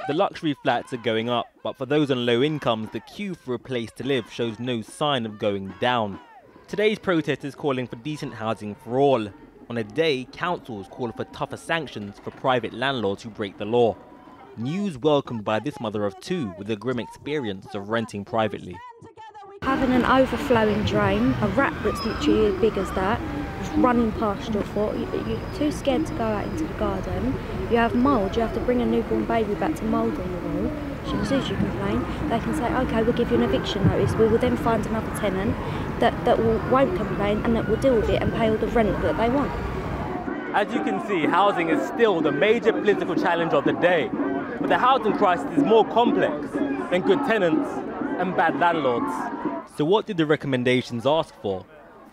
The luxury flats are going up, but for those on low incomes, the queue for a place to live shows no sign of going down. Today's protest is calling for decent housing for all. On a day, councils call for tougher sanctions for private landlords who break the law. News welcomed by this mother of two with a grim experience of renting privately. Having an overflowing drain, a rat that's literally as big as that, just running past your foot, you're too scared to go out into the garden. You have mould, you have to bring a newborn baby back to mould on the wall. As soon as you complain, they can say, OK, we'll give you an eviction notice. We will then find another tenant that won't complain and that will deal with it and pay all the rent that they want. As you can see, housing is still the major political challenge of the day. But the housing crisis is more complex than good tenants and bad landlords. So what did the recommendations ask for?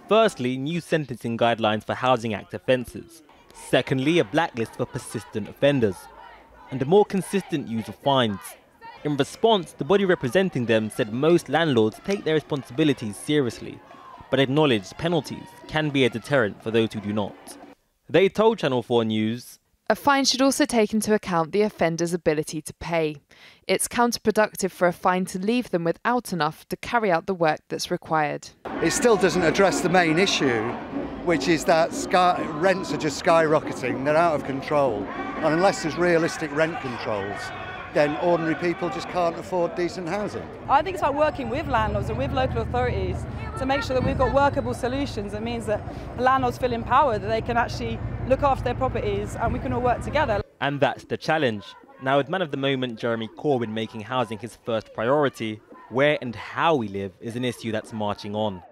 Firstly, new sentencing guidelines for Housing Act offences. Secondly, a blacklist for persistent offenders. And a more consistent use of fines. In response, the body representing them said most landlords take their responsibilities seriously, but acknowledged penalties can be a deterrent for those who do not. They told Channel 4 News, a fine should also take into account the offender's ability to pay. It's counterproductive for a fine to leave them without enough to carry out the work that's required. It still doesn't address the main issue, which is that rents are just skyrocketing, they're out of control. And unless there's realistic rent controls, then ordinary people just can't afford decent housing. I think it's about working with landlords and with local authorities to make sure that we've got workable solutions. That means that the landlords feel empowered, that they can actually look after their properties and we can all work together. And that's the challenge. Now, with man of the moment Jeremy Corbyn making housing his first priority, where and how we live is an issue that's marching on.